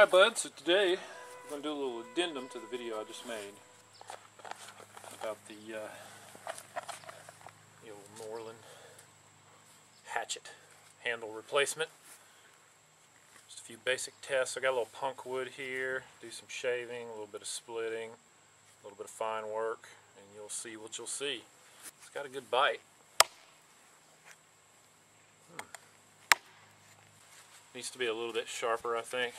Alright bud, so today I'm going to do a little addendum to the video I just made about the old Norlund hatchet handle replacement. Just a few basic tests. I got a little punk wood here, do some shaving, a little bit of splitting, a little bit of fine work, and you'll see what you'll see. It's got a good bite. Needs to be a little bit sharper, I think.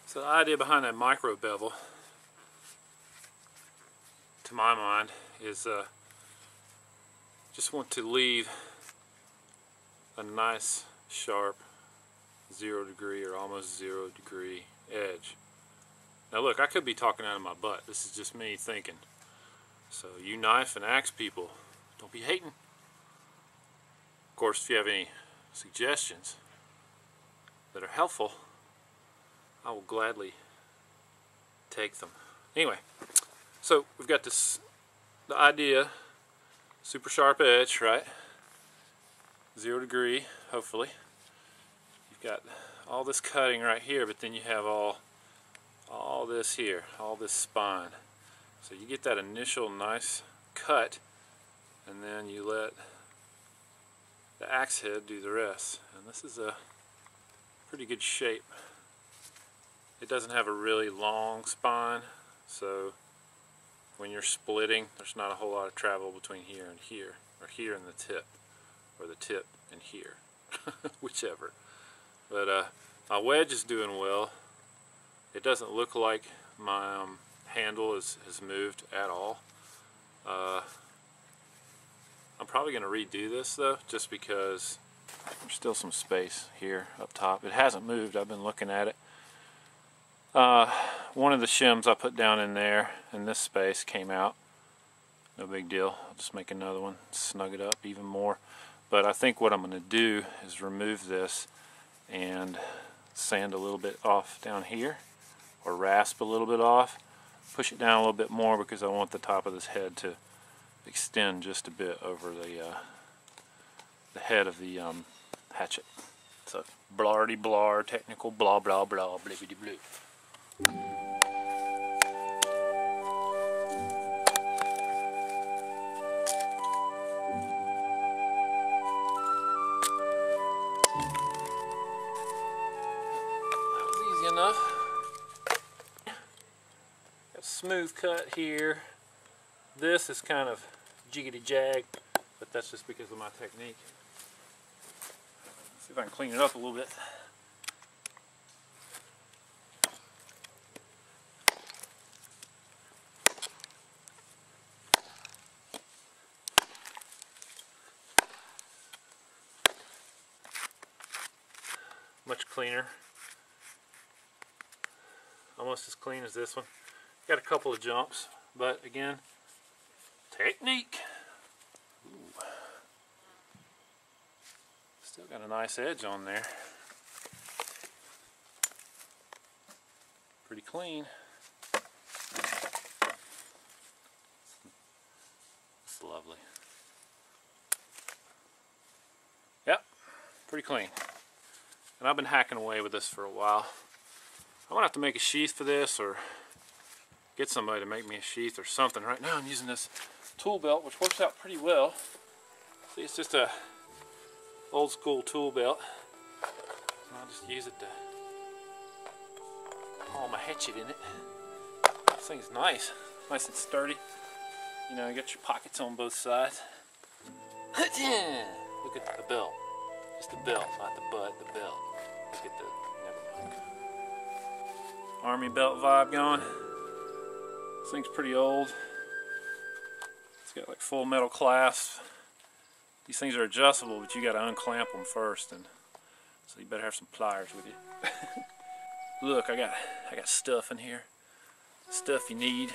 So the idea behind that micro bevel, to my mind, is just want to leave a nice sharp 0 degree or almost 0 degree edge. Now look, I could be talking out of my butt. This is just me thinking. So you knife and axe people, don't be hating. Of course, if you have any suggestions that are helpful, I will gladly take them. Anyway, so we've got the idea, super sharp edge, right? 0 degree, hopefully. You've got all this cutting right here, but then you have all this here, all this spine. So you get that initial nice cut, and then you let the axe head do the rest. And this is a pretty good shape. It doesn't have a really long spine, so when you're splitting, there's not a whole lot of travel between here and here, or here and the tip, or the tip and here, whichever. But my wedge is doing well. It doesn't look like my handle has moved at all. I'm probably going to redo this though, just because there's still some space here up top. It hasn't moved. I've been looking at it. One of the shims I put down in there in this space came out. No big deal. I'll just make another one, snug it up even more. But I think what I'm going to do is remove this and sand a little bit off down here, or rasp a little bit off, push it down a little bit more because I want the top of this head to extend just a bit over the head of the hatchet. So blardy blar, technical blah blah blah blibbity blue. That was easy enough. Got a smooth cut here. This is kind of jiggity jag, but that's just because of my technique. Let's see if I can clean it up a little bit. Much cleaner. Almost as clean as this one. Got a couple of jumps, but again, technique. Ooh. Still got a nice edge on there. Pretty clean. It's lovely. Yep, pretty clean. And I've been hacking away with this for a while. I'm gonna have to make a sheath for this, or get somebody to make me a sheath or something. Right now I'm using this tool belt, which works out pretty well. See, it's just a old school tool belt. And I'll just use it to haul my hatchet in it. This thing's nice and sturdy. You know, you got your pockets on both sides. Look at the belt. Just the belt, not the butt, the belt. Look at the, never mind. Army belt vibe going. This thing's pretty old. It's got like full metal clasps. These things are adjustable, but you got to unclamp them first, and So you better have some pliers with you. Look, I got stuff in here. Stuff you need,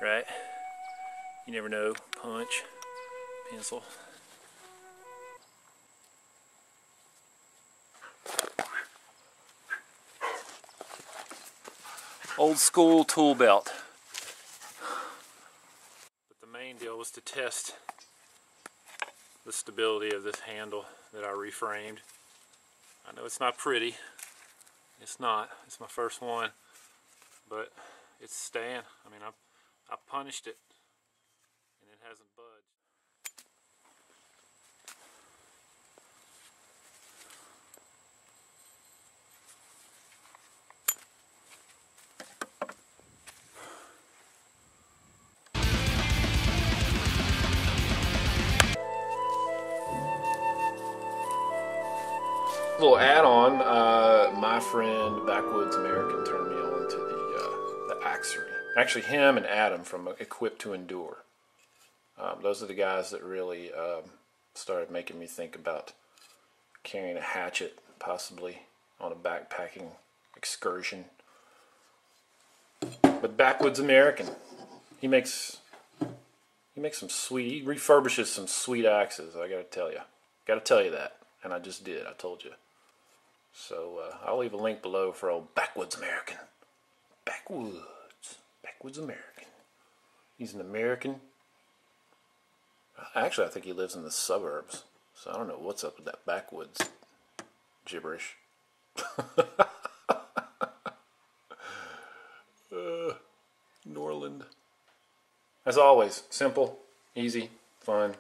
right? You never know. Punch, pencil. Old school tool belt. But the main deal was to test the stability of this handle that I reframed. I know it's not pretty. It's not. It's my first one. But it's staying. I mean, I punished it and it hasn't budged. Little add-on, my friend Backwoods American turned me on to the axery. Actually, him and Adam from Equipped to Endure. Those are the guys that really started making me think about carrying a hatchet, possibly on a backpacking excursion. But Backwoods American, he makes some sweet. He refurbishes some sweet axes. I gotta tell you that, and I just did. I told you. So I'll leave a link below for old Backwoods American. Backwoods American. He's an American. Actually, I think he lives in the suburbs. So I don't know what's up with that backwoods gibberish. Norlund. As always, simple, easy, fun.